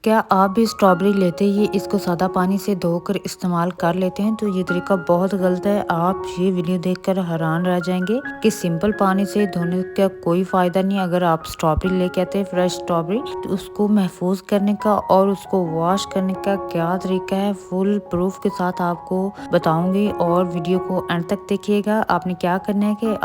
क्या आप भी स्ट्रॉबेरी लेते ही इसको सादा पानी से धोकर इस्तेमाल कर लेते हैं? तो ये तरीका बहुत गलत है। आप ये वीडियो देखकर हैरान रह जाएंगे कि सिंपल पानी से धोने का कोई फ़ायदा नहीं। अगर आप स्ट्रॉबेरी लेके आते हैं फ्रेश स्ट्रॉबेरी, तो उसको महफूज करने का और उसको वॉश करने का क्या तरीका है, फुल प्रूफ के साथ आपको बताऊंगी और वीडियो को एंड तक देखिएगा। आपने क्या करना है कि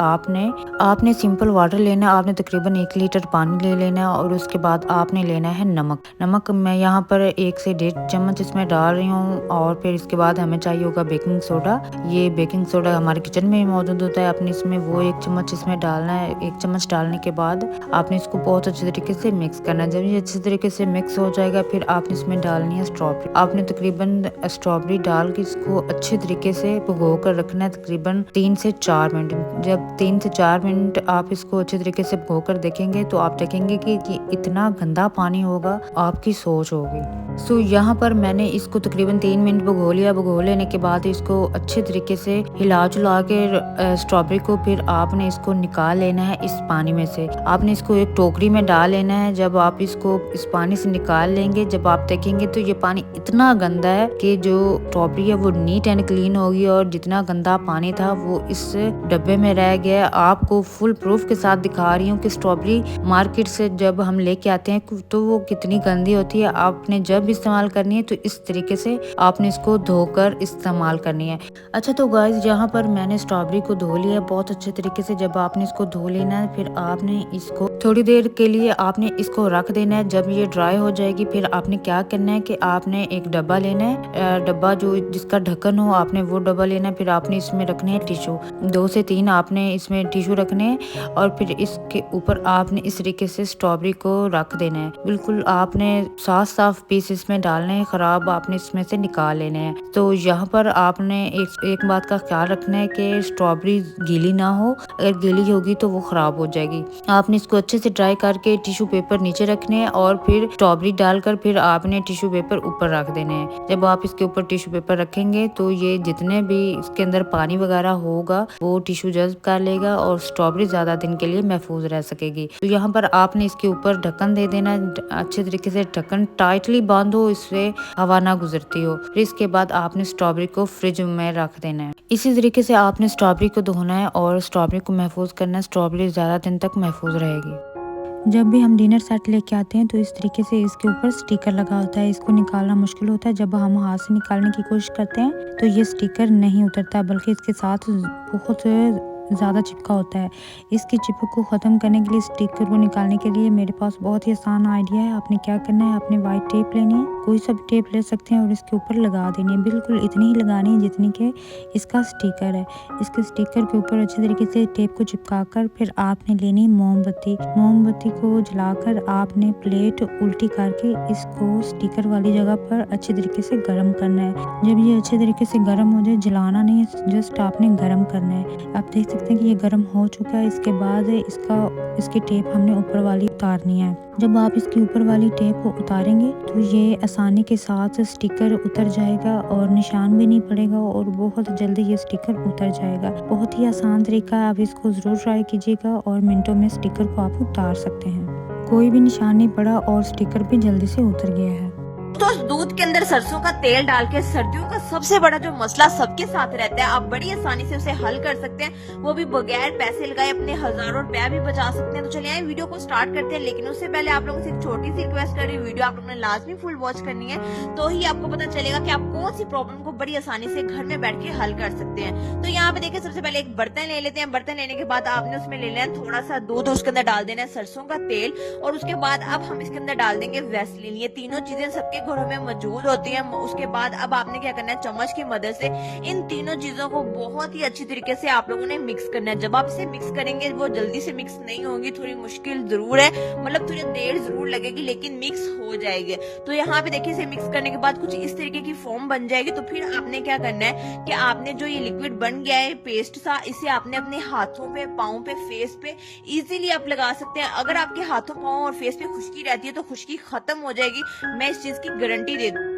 आपने सिंपल वाटर लेना है। आपने तकरीबन 1 लीटर पानी ले लेना है और उसके बाद आपने लेना है नमक मैं यहाँ पर 1 से 1.5 चम्मच इसमें डाल रही हूँ। और फिर इसके बाद हमें चाहिए होगा बेकिंग सोडा। ये बेकिंग सोडा हमारे किचन में ही मौजूद होता है। आपने इसमें वो 1 चम्मच इसमें डालना है। 1 चम्मच डालने के बाद आपने इसको बहुत अच्छे तरीके से मिक्स करना है। जब ये अच्छे तरीके से मिक्स हो जाएगा, फिर आपने इसमें डालनी है स्ट्रॉबेरी। आपने तकरीबन स्ट्रॉबेरी डाल के इसको अच्छे तरीके से भिगो कर रखना है, तकरीबन 3 से 4 मिनट। जब 3 से 4 मिनट आप इसको अच्छे तरीके से भिगो कर देखेंगे, तो आप देखेंगे कि इतना गंदा पानी होगा, आपकी सोच होगी। सो यहाँ पर मैंने इसको तकरीबन 3 मिनट भिगो लिया। भिगो लेने के बाद इसको अच्छे तरीके से हिला जुला के स्ट्रॉबेरी को फिर आपने इसको निकाल लेना है इस पानी में से। आपने इसको एक टोकरी में डाल लेना है। जब आप इसको इस पानी से निकाल लेंगे, जब आप देखेंगे तो ये पानी इतना गंदा है कि जो स्ट्रॉबेरी है वो नीट एंड क्लीन होगी और जितना गंदा पानी था वो इस डब्बे में रह गया। आपको फुल प्रूफ के साथ दिखा रही हूँ कि स्ट्रॉबेरी मार्केट से जब हम लेके आते हैं तो वो कितनी गंदी होती है। आपने जब इस्तेमाल करनी है तो इस तरीके से आपने इसको धोकर इस्तेमाल करनी है। अच्छा, तो गाइस यहाँ पर मैंने स्ट्रॉबेरी को धो लिया बहुत अच्छे तरीके से। जब आपने इसको धो लेना है, फिर आपने इसको थोड़ी देर के लिए आपने इसको रख देना है। जब ये ड्राई हो जाएगी, फिर आपने क्या करना है कि आपने एक डब्बा लेना है। डब्बा जो जिसका ढक्कन हो, आपने वो डब्बा लेना है। फिर आपने इसमें रखने हैं टिश्यू, 2 से 3 आपने इसमें टिश्यू रखने हैं और फिर इसके ऊपर आपने इस तरीके से स्ट्रॉबेरी को रख देना है। बिल्कुल आपने साफ पीस इसमें डालने हैं, खराब आपने इसमें से निकाल लेने हैं। तो यहाँ पर आपने एक बात का ख्याल रखना है कि स्ट्रॉबेरी गीली ना हो। अगर गीली होगी तो वो खराब हो जाएगी। आपने इसको अच्छे से ड्राई करके टिश्यू पेपर नीचे रखने हैं और फिर स्ट्रॉबेरी डालकर फिर आपने टिश्यू पेपर ऊपर रख देने हैं। जब आप इसके ऊपर टिश्यू पेपर रखेंगे तो ये जितने भी इसके अंदर पानी वगैरह होगा वो टिश्यू जज्ब कर लेगा और स्ट्रॉबेरी ज्यादा दिन के लिए महफूज रह सकेगी। तो यहाँ पर आपने इसके ऊपर ढक्कन दे देना, अच्छे तरीके से ढक्कन टाइटली बांधो, इससे हवा ना गुजरती हो। फिर इसके बाद आपने स्ट्रॉबेरी को फ्रिज में रख देना है। इसी तरीके से आपने स्ट्रॉबेरी को धोना है और स्ट्रॉबेरी को महफूज करना है। स्ट्रॉबेरी ज्यादा दिन तक महफूज रहेगी। जब भी हम डिनर सेट लेके आते हैं तो इस तरीके से इसके ऊपर स्टिकर लगा होता है। इसको निकालना मुश्किल होता है। जब हम हाथ से निकालने की कोशिश करते हैं तो ये स्टिकर नहीं उतरता, बल्कि इसके साथ बहुत ज़्यादा चिपका होता है। इसकी चिपक को ख़त्म करने के लिए, स्टिकर को निकालने के लिए मेरे पास बहुत ही आसान आइडिया है। आपने क्या करना है, आपने वाइट टेप लेनी है, कोई सा भी टेप ले सकते हैं और इसके ऊपर लगा देनी है। बिल्कुल इतनी ही लगानी है जितनी के इसका स्टिकर है। इसके स्टिकर के ऊपर अच्छे तरीके से टेप को चिपका कर फिर आपने लेनी मोमबत्ती को जलाकर आपने प्लेट उल्टी करके इसको स्टिकर वाली जगह पर अच्छे तरीके से गर्म करना है। जब ये अच्छे तरीके से गर्म हो जाए, जलाना नहीं है, जस्ट आपने गर्म करना है। आप देख सकते हैं कि ये गर्म हो चुका है। इसके बाद इसकी टेप हमने ऊपर वाली उतारनी है। जब आप इसकी ऊपर वाली टेप को उतारेंगे तो ये आसानी के साथ स्टिकर उतर जाएगा और निशान भी नहीं पड़ेगा और बहुत जल्दी ये स्टिकर उतर जाएगा। बहुत ही आसान तरीका है, आप इसको ज़रूर ट्राई कीजिएगा और मिनटों में स्टिकर को आप उतार सकते हैं। कोई भी निशान नहीं पड़ा और स्टिकर भी जल्दी से उतर गया है। तो दूध के अंदर सरसों का तेल डाल के सर्दियों का सबसे बड़ा जो मसला सबके साथ रहता है, आप बड़ी आसानी से उसे हल कर सकते हैं, वो भी बगैर पैसे लगाए अपने हजारों रुपया भी बचा सकते हैं। तो चलिए वीडियो को स्टार्ट करते हैं, लेकिन उससे पहले आप लोगों से एक छोटी सी रिक्वेस्ट कर रही हूँ, वीडियो आप लोगों ने लाजमी फुल वॉच करनी है, तो ही आपको पता चलेगा कि आप कौन सी प्रॉब्लम को बड़ी आसानी से घर में बैठ के हल कर सकते हैं। तो यहाँ पे देखिए, सबसे पहले एक बर्तन ले लेते हैं। बर्तन लेने के बाद आपने उसमें ले लेना है थोड़ा सा दूध, उसके अंदर डाल देना है सरसों का तेल और उसके बाद अब हम इसके अंदर डाल देंगे वैसलीन। ये तीनों चीजें सबके घरों में मौजूद होती है। उसके बाद अब आपने क्या करना है, चम्मच की मदद से इन तीनों चीजों को बहुत ही अच्छी तरीके से आप लोगों ने मिक्स करना है। जब आप इसे मिक्स करेंगे, वो जल्दी से मिक्स नहीं होंगी, थोड़ी मुश्किल जरूर है, मतलब थोड़ी देर जरूर लगेगी, लेकिन मिक्स हो जाएगी। तो यहाँ पे देखिए, इसे मिक्स करने के बाद कुछ इस तरीके की फॉर्म बन जाएगी। तो फिर आपने क्या करना है कि आपने जो ये लिक्विड बन गया है पेस्ट सा, इसे आपने अपने हाथों पे, पाँव पे, फेस पे इजीली आप लगा सकते हैं। अगर आपके हाथों, पाँव और फेस पे खुश्की रहती है तो खुश्की खत्म हो जाएगी, मैं इस चीज की गारंटी दे दूं।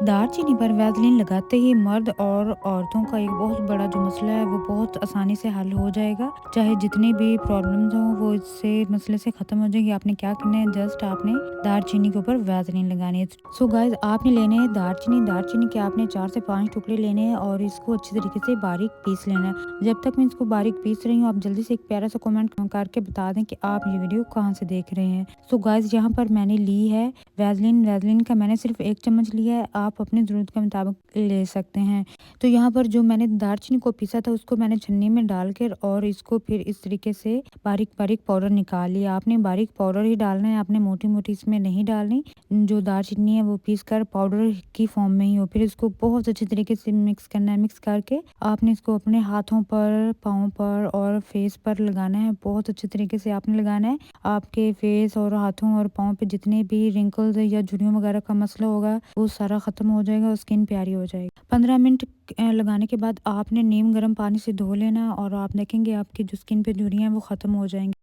दालचीनी पर वैसलीन लगाते ही मर्द और औरतों का एक बहुत बड़ा जो मसला है वो बहुत आसानी से हल हो जाएगा। चाहे जितनी भी प्रॉब्लम्स हों वो इससे मसले से ख़त्म हो जाएगी। आपने क्या करना है, जस्ट आपने दालचीनी के ऊपर वैसलीन लगानी है। सो गाइस, आपने लेने हैं दालचीनी के आपने 4 से 5 टुकड़े लेने हैं और इसको अच्छी तरीके से बारीक पीस लेना है। जब तक मैं इसको बारीक पीस रही हूँ, आप जल्दी से एक प्यारा सा कमेंट करके बता दें कि आप ये वीडियो कहाँ से देख रहे हैं। सो गाइस, यहाँ पर मैंने ली है वैसलीन का मैंने सिर्फ 1 चम्मच लिया है। आप अपनी ज़रूरत के मुताबिक ले सकते हैं। तो यहाँ पर जो मैंने दालचीनी को पीसा था उसको मैंने छन्नी में डालकर और इसको फिर इस तरीके से बारीक बारीक पाउडर निकाल लिया। आपने बारीक पाउडर ही डालना है, आपने मोटी मोटी इसमें नहीं डालनी। जो दालचीनी है वो पीस कर पाउडर की फॉर्म में ही हो। फिर इसको बहुत अच्छी तरीके से मिक्स करना है। मिक्स करके आपने इसको अपने हाथों पर, पाँव पर और फेस पर लगाना है। बहुत अच्छे तरीके से आपने लगाना है। आपके फेस और हाथों और पाँव पे जितने भी रिंकल्स या झुर्रियों वगैरह का मसला होगा वो सारा खत्म हो जाएगा और स्किन प्यारी हो जाएगी। 15 मिनट लगाने के बाद आपने नीम गर्म पानी से धो लेना और आप देखेंगे आपकी जो स्किन पे झुर्रियाँ हैं वो खत्म हो जाएंगी।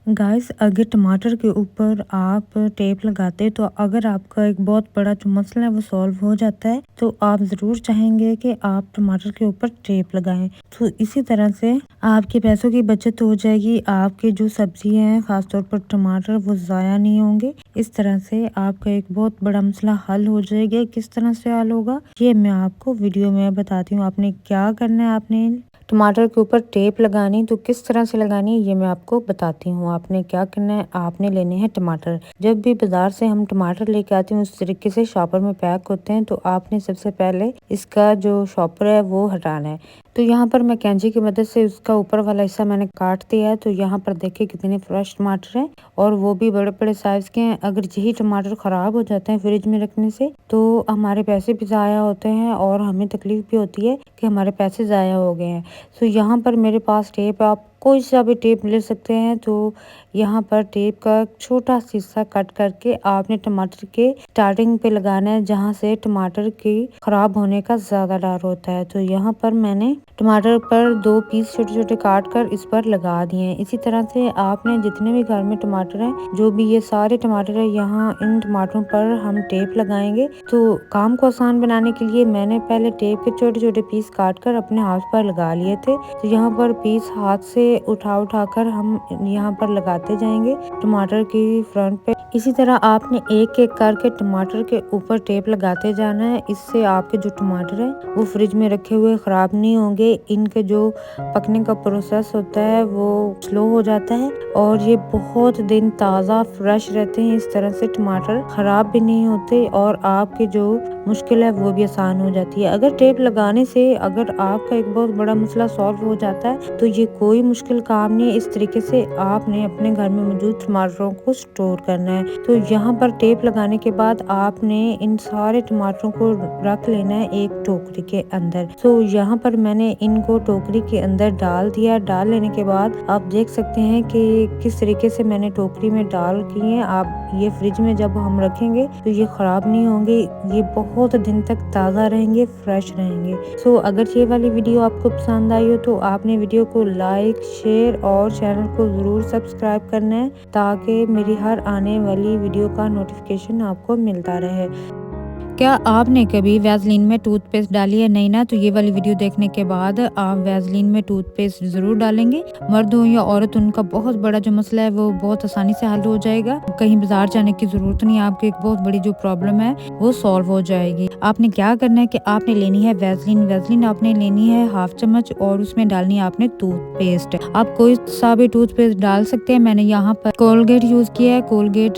गाइस, अगर टमाटर के ऊपर आप टेप लगाते हैं तो अगर आपका एक बहुत बड़ा जो मसला है वो सॉल्व हो जाता है, तो आप ज़रूर चाहेंगे कि आप टमाटर के ऊपर टेप लगाएं। तो इसी तरह से आपके पैसों की बचत हो जाएगी। आपके जो सब्जियां हैं, ख़ासतौर पर टमाटर, वो ज़ाया नहीं होंगे। इस तरह से आपका एक बहुत बड़ा मसला हल हो जाएगा। किस तरह से हल होगा ये मैं आपको वीडियो में बताती हूँ। आपने क्या करना है, आपने टमाटर के ऊपर टेप लगानी, तो किस तरह से लगानी है ये मैं आपको बताती हूँ। आपने क्या करना है, आपने लेने हैं टमाटर। जब भी बाजार से हम टमाटर लेके आते हैं उस तरीके से शॉपर में पैक होते हैं, तो आपने सबसे पहले इसका जो शॉपर है वो हटाना है। तो यहाँ पर मैं कैंची की मदद से उसका ऊपर वाला हिस्सा मैंने काट दिया है। तो यहाँ पर देखिए कितने फ्रेश टमाटर हैं और वो भी बड़े बड़े साइज के हैं। अगर यही टमाटर खराब हो जाते हैं फ्रिज में रखने से तो हमारे पैसे भी ज़ाया होते हैं और हमें तकलीफ भी होती है कि हमारे पैसे ज़ाया हो गए हैं। तो यहाँ पर मेरे पास टेप, आप कोई सा भी टेप ले सकते हैं। तो यहाँ पर टेप का छोटा सा हिस्सा कट करके आपने टमाटर के स्टार्टिंग पे लगाना है, जहाँ से टमाटर के खराब होने का ज़्यादा डर होता है। तो यहाँ पर मैंने टमाटर पर 2 पीस छोटे छोटे काट कर इस पर लगा दिए हैं। इसी तरह से आपने जितने भी घर में टमाटर हैं, जो भी ये सारे टमाटर है, यहाँ इन टमाटरों पर हम टेप लगाएंगे। तो काम को आसान बनाने के लिए मैंने पहले टेप के छोटे छोटे पीस काट कर अपने हाथ पर लगा लिए थे। तो यहाँ पर पीस हाथ से उठा कर हम यहाँ पर लगाते जाएंगे टमाटर की फ्रंट पे। इसी तरह आपने एक एक करके टमाटर के ऊपर टेप लगाते जाना है। इससे आपके जो टमाटर है वो फ्रिज में रखे हुए खराब नहीं होंगे। इनके जो पकने का प्रोसेस होता है वो स्लो हो जाता है और ये बहुत दिन ताज़ा फ्रेश रहते हैं। इस तरह से टमाटर खराब भी नहीं होते और आपकी जो मुश्किल है वो भी आसान हो जाती है। अगर टेप लगाने से अगर आपका एक बहुत बड़ा मसला सॉल्व हो जाता है तो ये कोई मुश्किल काम नहीं है। इस तरीके से आपने अपने घर में मौजूद टमाटरों को स्टोर करना है। तो यहाँ पर टेप लगाने के बाद आपने इन सारे टमाटरों को रख लेना है एक टोकरी के अंदर। तो यहाँ पर मैंने इनको टोकरी के अंदर डाल दिया। डाल लेने के बाद आप देख सकते हैं कि किस तरीके से मैंने टोकरी में डाल किए। आप ये फ्रिज में जब हम रखेंगे तो ये खराब नहीं होंगे, ये बहुत दिन तक ताज़ा रहेंगे, फ्रेश रहेंगे। सो अगर ये वाली वीडियो आपको पसंद आई हो तो आपने वीडियो को लाइक, शेयर और चैनल को ज़रूर सब्सक्राइब करना है ताकि मेरी हर आने वाली वीडियो का नोटिफिकेशन आपको मिलता रहे। क्या आपने कभी वैसलीन में टूथपेस्ट डाली है? नहीं ना? तो ये वाली वीडियो देखने के बाद आप वैसलीन में टूथपेस्ट ज़रूर डालेंगे। मर्द हो या औरत, उनका बहुत बड़ा जो मसला है वो बहुत आसानी से हल हो जाएगा। कहीं बाजार जाने की ज़रूरत नहीं, आपकी एक बहुत बड़ी जो प्रॉब्लम है वो सॉल्व हो जाएगी। आपने क्या करना है कि आपने लेनी है वैसलीन आपने लेनी है 1/2 चम्मच और उसमें डालनी है आपने टूथपेस्ट। आप कोई सा भी टूथपेस्ट डाल सकते हैं। मैंने यहाँ पर कोलगेट यूज़ किया है। कोलगेट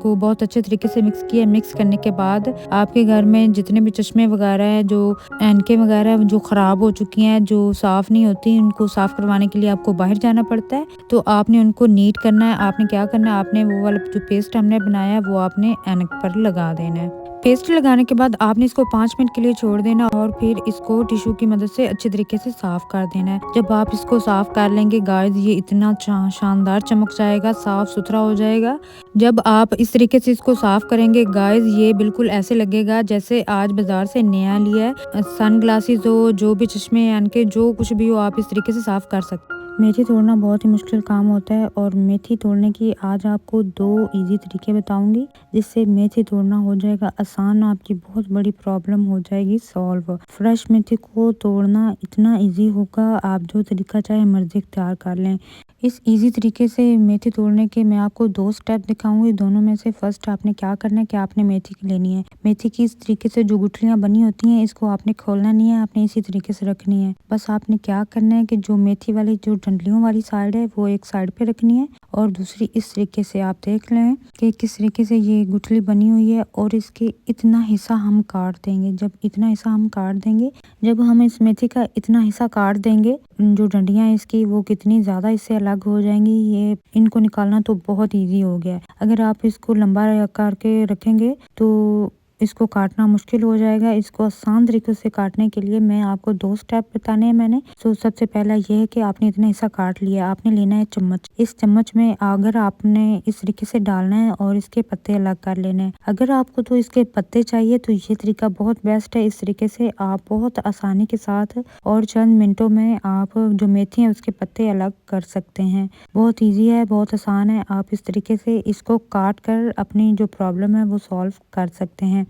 को बहुत अच्छे तरीके से मिक्स किया। मिक्स करने के बाद आपके घर में जितने भी चश्मे वगैरह हैं, जो ऐनकें वगैरह जो ख़राब हो चुकी हैं, जो साफ़ नहीं होती, उनको साफ़ करवाने के लिए आपको बाहर जाना पड़ता है। तो आपने उनको नीट करना है। आपने क्या करना है, आपने वो वाला जो पेस्ट हमने बनाया है वो आपने ऐनक पर लगा देना है। पेस्ट लगाने के बाद आपने इसको 5 मिनट के लिए छोड़ देना और फिर इसको टिश्यू की मदद से अच्छे तरीके से साफ कर देना है। जब आप इसको साफ कर लेंगे गाइस, ये इतना शानदार चमक जाएगा, साफ सुथरा हो जाएगा। जब आप इस तरीके से इसको साफ करेंगे गाइस, ये बिल्कुल ऐसे लगेगा जैसे आज बाजार से नया लिया है। सन ग्लासेस हो, जो भी चश्मे यानी के जो कुछ भी हो, आप इस तरीके से साफ कर सकते हैं। मेथी तोड़ना बहुत ही मुश्किल काम होता है और मेथी तोड़ने की आज आपको 2 इजी तरीके बताऊंगी, जिससे मेथी तोड़ना हो जाएगा आसान, आपकी बहुत बड़ी प्रॉब्लम हो जाएगी सॉल्व। फ्रेश मेथी को तोड़ना इतना इजी होगा, आप जो तरीका चाहे मर्जी इख्तियार कर लें। इस इजी तरीके से मेथी तोड़ने के मैं आपको 2 स्टेप दिखाऊंगी। दोनों में से फर्स्ट आपने क्या करना है कि आपने मेथी की लेनी है। मेथी की इस तरीके से जो गुठलियां बनी होती हैं, इसको आपने खोलना नहीं है, आपने इसी तरीके से रखनी है। बस आपने क्या करना है कि जो मेथी वाली जो डंडलियों वाली साइड है वो एक साइड पे रखनी है और दूसरी इस तरीके से। आप देख लें कि किस तरीके से ये गुठली बनी हुई है और इसके इतना हिस्सा हम काट देंगे। जब इतना हिस्सा हम काट देंगे, जब हम इस मेथी का इतना हिस्सा काट देंगे, जो डंडियां इसकी वो कितनी ज्यादा इससे अलग हो जाएंगी, ये इनको निकालना तो बहुत इजी हो गया है। अगर आप इसको लंबा करके रखेंगे तो इसको काटना मुश्किल हो जाएगा। इसको आसान तरीके से काटने के लिए मैं आपको 2 स्टेप बताने हैं मैंने। तो सबसे पहला ये है कि आपने इतना हिस्सा काट लिया, आपने लेना है चम्मच। इस चम्मच में अगर आपने इस तरीके से डालना है और इसके पत्ते अलग कर लेने हैं। अगर आपको तो इसके पत्ते चाहिए तो ये तरीका बहुत बेस्ट है। इस तरीके से आप बहुत आसानी के साथ और चंद मिनटों में आप जो मेथी है उसके पत्ते अलग कर सकते हैं। बहुत ईजी है, बहुत आसान है। आप इस तरीके से इसको काट कर अपनी जो प्रॉब्लम है वो सॉल्व कर सकते हैं।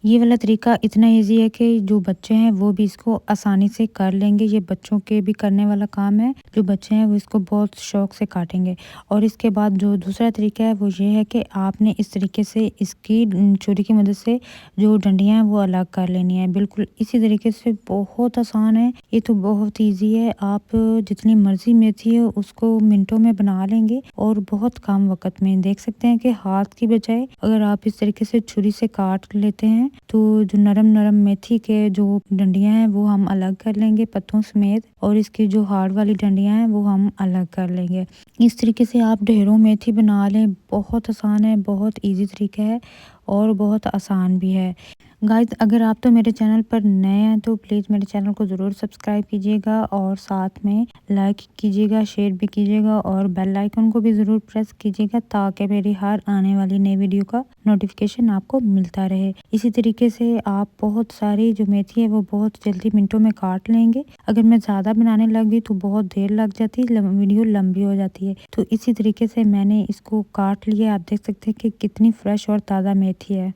ये वाला तरीका इतना इजी है कि जो बच्चे हैं वो भी इसको आसानी से कर लेंगे। ये बच्चों के भी करने वाला काम है। जो बच्चे हैं वो इसको बहुत शौक से काटेंगे। और इसके बाद जो दूसरा तरीका है वो ये है कि आपने इस तरीके से इसकी छुरी की मदद से जो डंडियां हैं वो अलग कर लेनी है। बिल्कुल इसी तरीके से, बहुत आसान है, ये तो बहुत ईजी है। आप जितनी मर्जी मेथी हो उसको मिनटों में बना लेंगे और बहुत कम वक्त में। देख सकते हैं कि हाथ की बजाय अगर आप इस तरीके से छुरी से काट लेते हैं तो जो नरम नरम मेथी के जो डंडियां हैं वो हम अलग कर लेंगे पत्तों समेत, और इसकी जो हार्ड वाली डंडियां हैं वो हम अलग कर लेंगे। इस तरीके से आप ढेरों मेथी बना लें। बहुत आसान है, बहुत इजी तरीका है और बहुत आसान भी है। गाइस, अगर आप तो मेरे चैनल पर नए हैं तो प्लीज़ मेरे चैनल को ज़रूर सब्सक्राइब कीजिएगा और साथ में लाइक कीजिएगा, शेयर भी कीजिएगा और बेल आइकन को भी ज़रूर प्रेस कीजिएगा ताकि मेरी हर आने वाली नई वीडियो का नोटिफिकेशन आपको मिलता रहे। इसी तरीके से आप बहुत सारी जो मेथी है वो बहुत जल्दी मिनटों में काट लेंगे। अगर मैं ज़्यादा बनाने लगी तो बहुत देर लग जाती, वीडियो लंबी हो जाती है। तो इसी तरीके से मैंने इसको काट लिया। आप देख सकते हैं कि कितनी फ्रेश और ताज़ा मेथी है।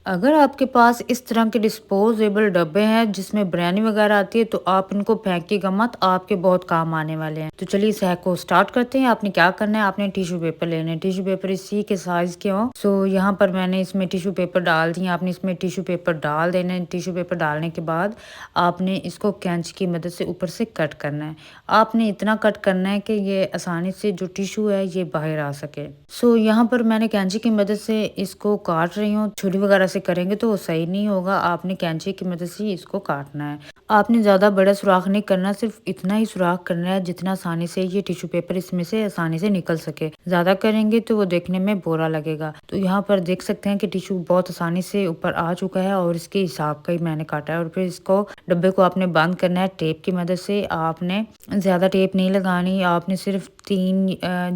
अगर आपके पास इस तरह के डिस्पोजेबल डब्बे हैं जिसमें बिरयानी वगैरह आती है तो आप इनको फेंकिएगा मत, आपके बहुत काम आने वाले हैं। तो चलिए इस हैक को स्टार्ट करते हैं। आपने क्या करना है, आपने टिश्यू पेपर लेने हैं। टिश्यू पेपर इसी के साइज के हों। सो यहाँ पर मैंने इसमें टिश्यू पेपर डाल दिए। आपने इसमें टिश्यू पेपर डाल देना है। टिश्यू पेपर डालने के बाद आपने इसको कैंची की मदद से ऊपर से कट करना है। आपने इतना कट करना है कि ये आसानी से जो टिश्यू है ये बाहर आ सके। सो यहाँ पर मैंने कैंची की मदद से इसको काट रही हूँ। छुरी वगैरह से करेंगे तो वो सही नहीं होगा, आपने कैंची की मदद से इसको काटना है। आपने ज़्यादा बड़ा सुराख नहीं करना, सिर्फ इतना ही सुराख करना है जितना आसानी से ये टिश्यू पेपर इसमें से आसानी से निकल सके। ज़्यादा करेंगे तो वो देखने में बोरा लगेगा। तो यहाँ पर देख सकते हैं कि टिश्यू बहुत आसानी से ऊपर आ चुका है और इसके हिसाब का ही मैंने काटा है। और फिर इसको डब्बे को आपने बंद करना है टेप की मदद से। आपने ज़्यादा टेप नहीं लगानी, आपने सिर्फ 3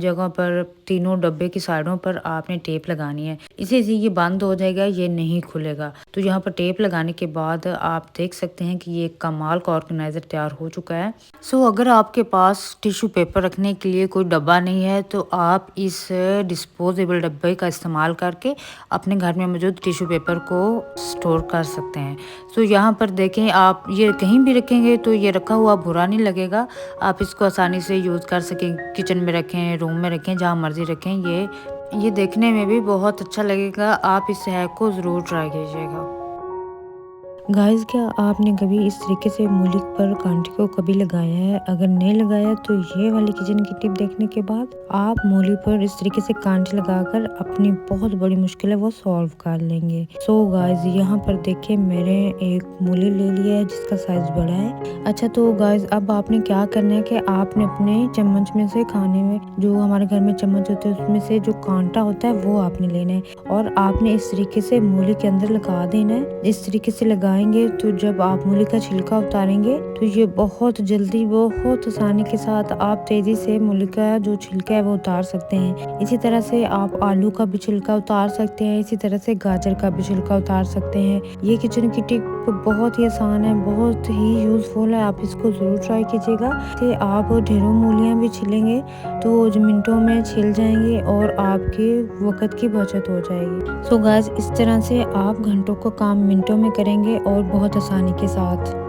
जगहों पर, तीनों डब्बे की साइडों पर आपने टेप लगानी है। इसी से ये बंद हो जाएगा, ये नहीं खुलेगा। तो यहाँ पर टेप लगाने के बाद आप देख सकते हैं कि ये कमाल का ऑर्गेनाइजर तैयार हो चुका है। सो अगर आपके पास टिश्यू पेपर रखने के लिए कोई डब्बा नहीं है तो आप इस डिस्पोजेबल डब्बे का इस्तेमाल करके अपने घर में मौजूद टिश्यू पेपर को स्टोर कर सकते हैं। सो यहाँ पर देखें, आप ये कहीं भी रखेंगे तो ये रखा हुआ बुरा नहीं लगेगा। आप इसको आसानी से यूज़ कर सकें, किचन में रखें, रूम में रखें, जहाँ मर्जी रखें। ये देखने में भी बहुत अच्छा लगेगा। आप इस हैक को ज़रूर ट्राई कीजिएगा। गाइस, क्या आपने कभी इस तरीके से मूली पर कांटे को कभी लगाया है? अगर नहीं लगाया तो ये वाली किचन की टिप देखने के बाद आप मूली पर इस तरीके से कांटे लगाकर अपनी बहुत बड़ी मुश्किल है वो सॉल्व कर लेंगे। सो गाइस, यहाँ पर देखिए मैंने एक मूली ले लिया है जिसका साइज बड़ा है। अच्छा, तो गाइस अब आपने क्या करना है कि आपने अपने चम्मच में से, खाने में जो हमारे घर में चम्मच होते हैं उसमें से जो कांटा होता है वो आपने लेना है और आपने इस तरीके से मूली के अंदर लगा देना है। इस तरीके से लगाएंगे तो जब आप मूली का छिलका उतारेंगे तो ये बहुत जल्दी, बहुत आसानी के साथ आप तेजी से मूली का जो छिलका है वो उतार सकते हैं। इसी तरह से आप आलू का भी छिलका उतार सकते हैं, इसी तरह से गाजर का भी छिलका उतार सकते हैं। ये किचन की टिप टिप बहुत ही आसान है, बहुत ही यूज़फुल है, आप इसको ज़रूर ट्राई कीजिएगा। कि आप ढेरों मूलियाँ भी छिलेंगे तो मिनटों में छिल जाएंगे और आपके वक़्त की बचत हो जाएगी। सो गाइस, इस तरह से आप घंटों का काम मिनटों में करेंगे और बहुत आसानी के साथ।